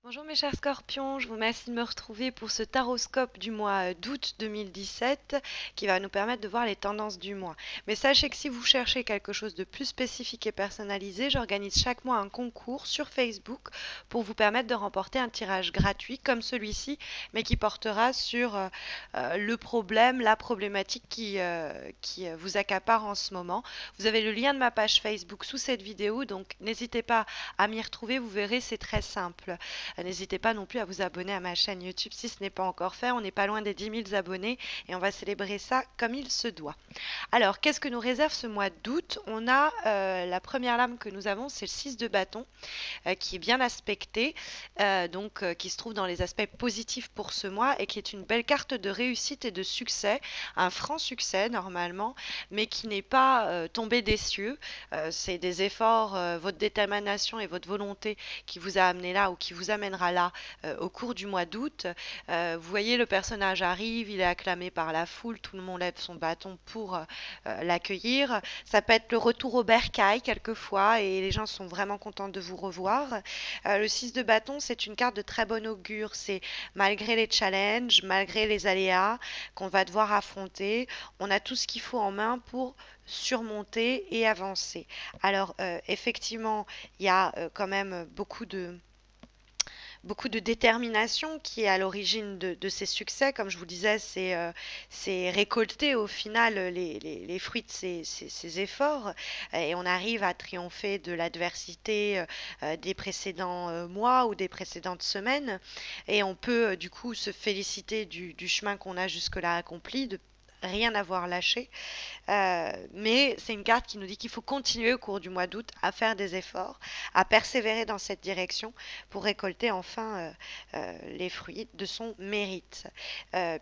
Bonjour mes chers scorpions, je vous remercie de me retrouver pour ce taroscope du mois d'août 2017 qui va nous permettre de voir les tendances du mois. Mais sachez que si vous cherchez quelque chose de plus spécifique et personnalisé, j'organise chaque mois un concours sur Facebook pour vous permettre de remporter un tirage gratuit comme celui-ci, mais qui portera sur le problème, la problématique qui vous accapare en ce moment. Vous avez le lien de ma page Facebook sous cette vidéo, donc n'hésitez pas à m'y retrouver, vous verrez, c'est très simple. N'hésitez pas non plus à vous abonner à ma chaîne YouTube si ce n'est pas encore fait. On n'est pas loin des 10 000 abonnés et on va célébrer ça comme il se doit. Alors, qu'est-ce que nous réserve ce mois d'août? On a la première lame que nous avons, c'est le 6 de bâton qui est bien aspecté, qui se trouve dans les aspects positifs pour ce mois et qui est une belle carte de réussite et de succès, un franc succès normalement, mais qui n'est pas tombé des cieux. C'est des efforts, votre détermination et votre volonté qui vous a amené là ou qui vous amènera là au cours du mois d'août. Vous voyez, le personnage arrive, il est acclamé par la foule, tout le monde lève son bâton pour l'accueillir. Ça peut être le retour au bercail quelquefois et les gens sont vraiment contents de vous revoir. Le 6 de bâton, c'est une carte de très bon augure. C'est malgré les challenges, malgré les aléas qu'on va devoir affronter, on a tout ce qu'il faut en main pour surmonter et avancer. Alors, effectivement, il y a quand même beaucoup de détermination qui est à l'origine de ces succès. Comme je vous disais, c'est récolter au final les fruits de ces efforts et on arrive à triompher de l'adversité des précédents mois ou des précédentes semaines et on peut du coup se féliciter du chemin qu'on a jusque-là accompli, de rien avoir lâché. Mais c'est une carte qui nous dit qu'il faut continuer au cours du mois d'août à faire des efforts, à persévérer dans cette direction pour récolter enfin les fruits de son mérite.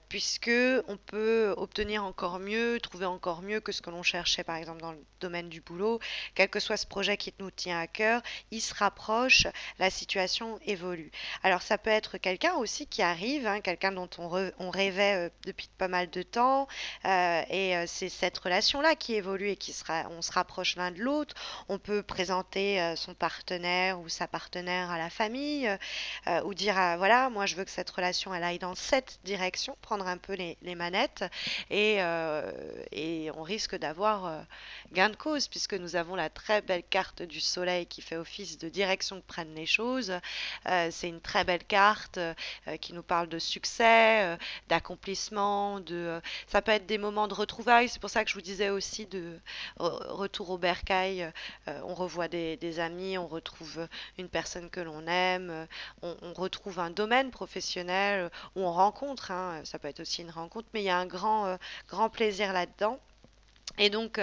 Puisque on peut obtenir encore mieux, trouver encore mieux que ce que l'on cherchait par exemple dans le domaine du boulot, quel que soit ce projet qui nous tient à cœur, il se rapproche, la situation évolue. Alors ça peut être quelqu'un aussi qui arrive, hein, quelqu'un dont on rêvait depuis pas mal de temps, c'est cette relation-là qui évolue et on se rapproche l'un de l'autre. On peut présenter son partenaire ou sa partenaire à la famille ou dire voilà, moi je veux que cette relation elle aille dans cette direction, prendre un peu les manettes et on risque d'avoir gain de cause puisque nous avons la très belle carte du soleil qui fait office de direction que prennent les choses. C'est une très belle carte qui nous parle de succès, d'accomplissement, ça peut être des moments de retrouvailles. C'est pour ça que je vous disais aussi de retour au bercail. On revoit des amis, on retrouve une personne que l'on aime, on retrouve un domaine professionnel où on rencontre, hein, ça peut être aussi une rencontre, mais il y a un grand plaisir là-dedans. Et donc,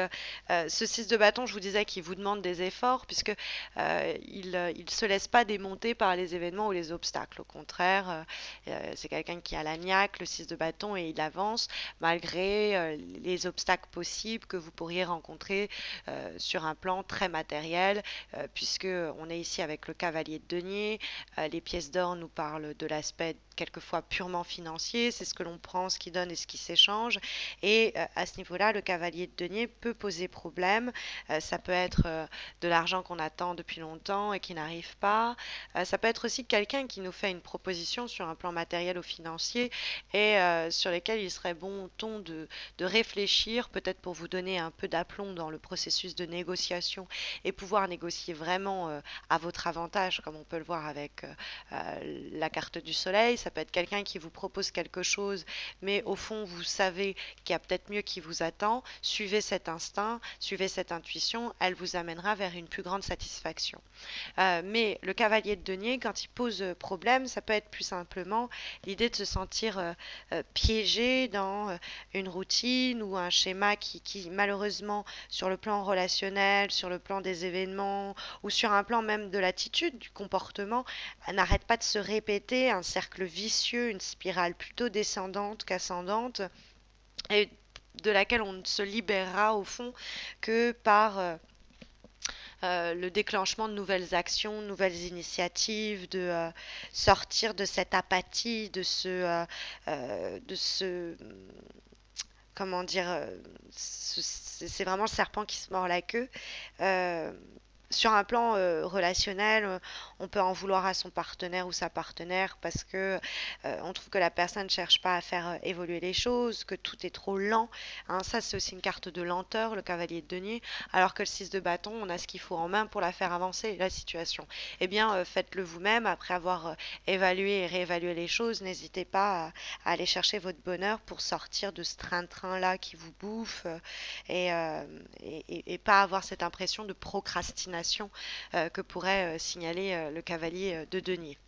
ce 6 de bâton, je vous disais qu'il vous demande des efforts, puisque il se laisse pas démonter par les événements ou les obstacles. Au contraire, c'est quelqu'un qui a la niaque, le 6 de bâton, et il avance malgré les obstacles possibles que vous pourriez rencontrer sur un plan très matériel, puisque on est ici avec le cavalier de denier. Les pièces d'or nous parlent de l'aspect quelquefois purement financier, c'est ce que l'on prend, ce qui donne et ce qui s'échange. Et à ce niveau-là, le cavalier de denier peut poser problème. Ça peut être de l'argent qu'on attend depuis longtemps et qui n'arrive pas. Ça peut être aussi quelqu'un qui nous fait une proposition sur un plan matériel ou financier et sur lesquels il serait bon ton de réfléchir, peut-être pour vous donner un peu d'aplomb dans le processus de négociation et pouvoir négocier vraiment à votre avantage, comme on peut le voir avec la carte du soleil. Ça peut être quelqu'un qui vous propose quelque chose, mais au fond, vous savez qu'il y a peut-être mieux qui vous attend. Suivez cet instinct, suivez cette intuition, elle vous amènera vers une plus grande satisfaction. Mais le cavalier de denier, quand il pose problème, ça peut être plus simplement l'idée de se sentir piégé dans une routine ou un schéma qui, malheureusement, sur le plan relationnel, sur le plan des événements ou sur un plan même de l'attitude, du comportement, n'arrête pas de se répéter, un cercle vicieux, une spirale plutôt descendante qu'ascendante, et de laquelle on ne se libérera au fond que par le déclenchement de nouvelles actions, de nouvelles initiatives, de sortir de cette apathie, de ce comment dire, c'est vraiment le serpent qui se mord la queue. Euh, sur un plan relationnel, on peut en vouloir à son partenaire ou sa partenaire parce que on trouve que la personne ne cherche pas à faire évoluer les choses, que tout est trop lent. Hein, ça, c'est aussi une carte de lenteur, le cavalier de denier. Alors que le 6 de bâton, on a ce qu'il faut en main pour la faire avancer, la situation. Eh bien, faites-le vous-même après avoir évalué et réévalué les choses. N'hésitez pas à aller chercher votre bonheur pour sortir de ce train-train-là qui vous bouffe et, euh, et pas avoir cette impression de procrastination que pourrait signaler le cavalier de denier.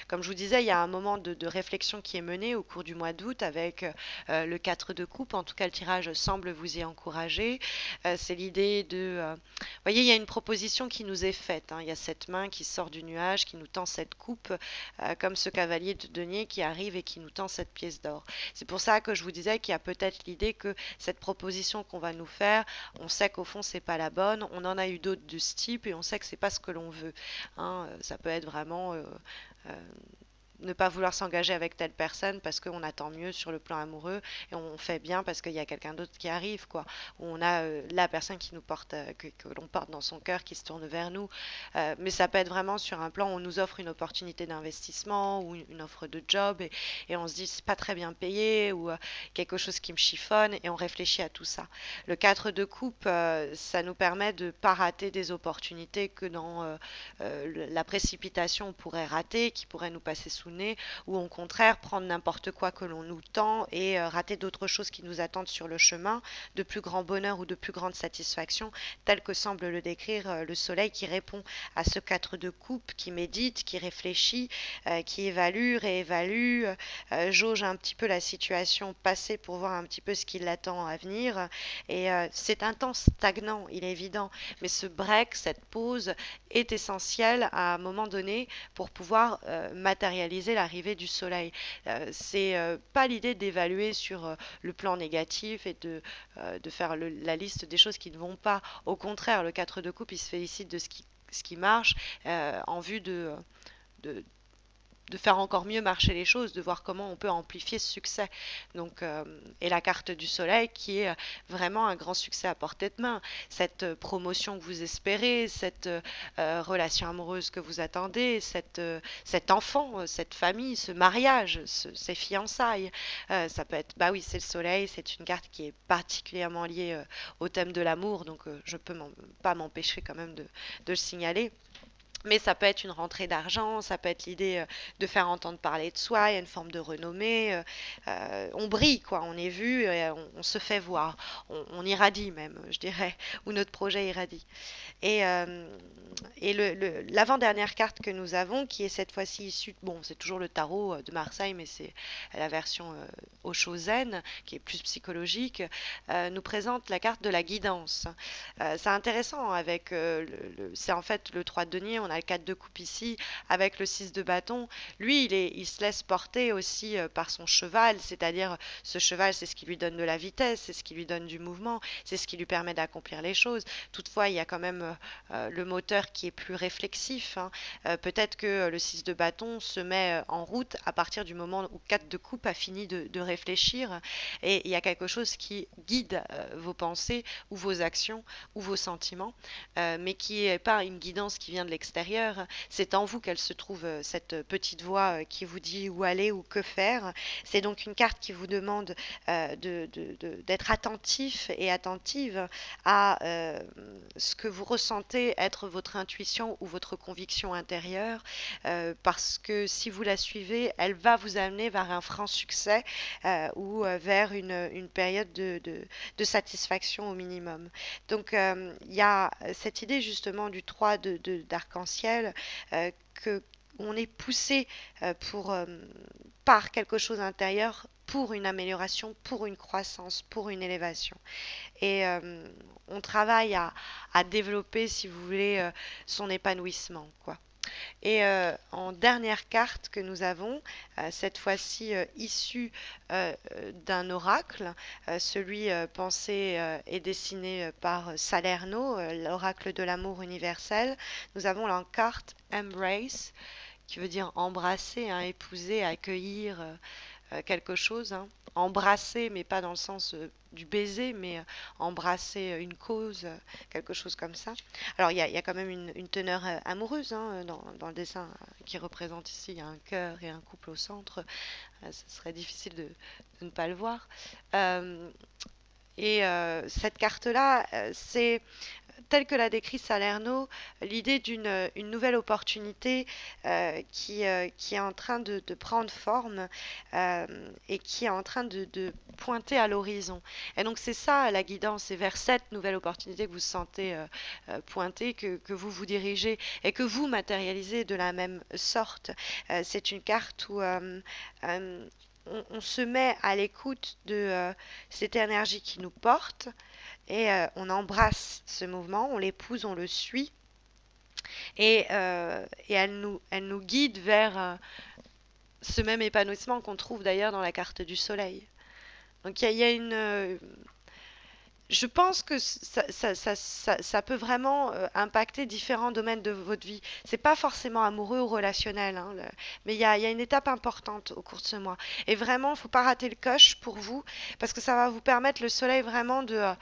Comme je vous disais, il y a un moment de réflexion qui est mené au cours du mois d'août avec le 4 de coupe. En tout cas, le tirage semble vous y encourager. C'est l'idée de... vous voyez, il y a une proposition qui nous est faite. Hein. Il y a cette main qui sort du nuage, qui nous tend cette coupe, comme ce cavalier de denier qui arrive et qui nous tend cette pièce d'or. C'est pour ça que je vous disais qu'il y a peut-être l'idée que cette proposition qu'on va nous faire, on sait qu'au fond, c'est pas la bonne. On en a eu d'autres de ce type et on sait que c'est pas ce que l'on veut. Hein. Ça peut être vraiment euh, ne pas vouloir s'engager avec telle personne parce qu'on attend mieux sur le plan amoureux et on fait bien parce qu'il y a quelqu'un d'autre qui arrive, quoi. Ou on a la personne qui nous porte, que l'on porte dans son cœur, qui se tourne vers nous. Mais ça peut être vraiment sur un plan où on nous offre une opportunité d'investissement ou une offre de job et on se dit c'est pas très bien payé ou quelque chose qui me chiffonne et on réfléchit à tout ça. Le 4 de coupe, ça nous permet de pas rater des opportunités que dans la précipitation on pourrait rater, qui pourrait nous passer sous le nez, ou au contraire prendre n'importe quoi que l'on nous tend et rater d'autres choses qui nous attendent sur le chemin, de plus grand bonheur ou de plus grande satisfaction, tel que semble le décrire le soleil qui répond à ce 4 de coupe, qui médite, qui réfléchit, qui évalue, réévalue, jauge un petit peu la situation passée pour voir un petit peu ce qui l'attend à venir. Et c'est un temps stagnant, il est évident, mais ce break, cette pause est essentielle à un moment donné pour pouvoir matérialiser l'arrivée du soleil. C'est pas l'idée d'évaluer sur le plan négatif et de faire la liste des choses qui ne vont pas. Au contraire, le 4 de coupe, il se félicite de ce qui marche en vue de, de faire encore mieux marcher les choses, de voir comment on peut amplifier ce succès. Donc, et la carte du soleil qui est vraiment un grand succès à portée de main. Cette promotion que vous espérez, cette relation amoureuse que vous attendez, cet enfant, cette famille, ce mariage, ces fiançailles. Ça peut être, bah oui, c'est le soleil, c'est une carte qui est particulièrement liée au thème de l'amour, donc je peux pas m'empêcher quand même de le signaler. Mais ça peut être une rentrée d'argent, ça peut être l'idée de faire entendre parler de soi, il y a une forme de renommée. On brille, quoi, on est vu, on se fait voir, on irradie même, je dirais, ou notre projet irradie. Et, l'avant-dernière carte que nous avons, qui est cette fois-ci issue, bon, c'est toujours le tarot de Marseille, mais c'est la version Oshozen, qui est plus psychologique, nous présente la carte de la guidance. C'est intéressant avec, c'est en fait le 3 de denier, on a le 4 de coupe ici, avec le 6 de bâton. Lui, il se laisse porter aussi par son cheval, c'est-à-dire ce cheval, c'est ce qui lui donne de la vitesse, c'est ce qui lui donne du mouvement, c'est ce qui lui permet d'accomplir les choses. Toutefois, il y a quand même le moteur qui est plus réflexif. Hein. Peut-être que le 6 de bâton se met en route à partir du moment où 4 de coupe a fini de réfléchir et il y a quelque chose qui guide vos pensées ou vos actions ou vos sentiments, mais qui n'est pas une guidance qui vient de l'extérieur. C'est en vous qu'elle se trouve, cette petite voix qui vous dit où aller ou que faire. C'est donc une carte qui vous demande d'être attentif et attentive à ce que vous ressentez être votre intuition ou votre conviction intérieure, parce que si vous la suivez, elle va vous amener vers un franc succès ou vers une période de satisfaction au minimum. Donc il y a cette idée justement du 3 d'arc-en-ciel que on est poussé par quelque chose intérieur pour une amélioration, pour une croissance, pour une élévation. Et on travaille à développer, si vous voulez, son épanouissement, quoi. Et en dernière carte que nous avons, cette fois-ci issue d'un oracle, celui pensé et dessiné par Salerno, l'oracle de l'amour universel, nous avons la carte Embrace, qui veut dire embrasser, hein, épouser, accueillir, quelque chose, hein. Embrasser, mais pas dans le sens du baiser, mais embrasser une cause, quelque chose comme ça. Alors il y a quand même une teneur amoureuse, hein, dans le dessin qui représente ici un cœur et un couple au centre. Ce serait difficile de ne pas le voir. Euh, cette carte-là, c'est tel que l'a décrit Salerno, l'idée d'une nouvelle opportunité qui est en train de prendre forme et qui est en train de pointer à l'horizon. Et donc c'est ça la guidance, c'est vers cette nouvelle opportunité que vous sentez pointer, que vous vous dirigez et que vous matérialisez de la même sorte. C'est une carte où on se met à l'écoute de cette énergie qui nous porte et on embrasse ce mouvement, on l'épouse, on le suit et elle nous guide vers ce même épanouissement qu'on trouve d'ailleurs dans la carte du soleil. Donc il y a une... je pense que ça peut vraiment impacter différents domaines de votre vie. C'est pas forcément amoureux ou relationnel, hein, mais il y a une étape importante au cours de ce mois. Et vraiment, il ne faut pas rater le coche pour vous, parce que ça va vous permettre le soleil vraiment de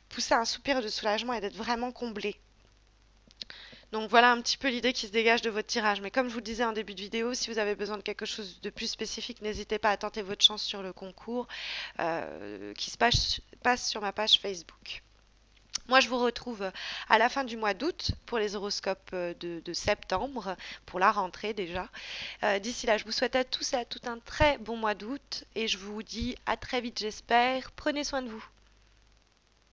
pousser un soupir de soulagement et d'être vraiment comblé. Donc voilà un petit peu l'idée qui se dégage de votre tirage. Mais comme je vous le disais en début de vidéo, si vous avez besoin de quelque chose de plus spécifique, n'hésitez pas à tenter votre chance sur le concours qui se passe sur ma page Facebook. Moi, je vous retrouve à la fin du mois d'août pour les horoscopes de septembre, pour la rentrée déjà. D'ici là, je vous souhaite à tous et à toutes un très bon mois d'août et je vous dis à très vite, j'espère. Prenez soin de vous.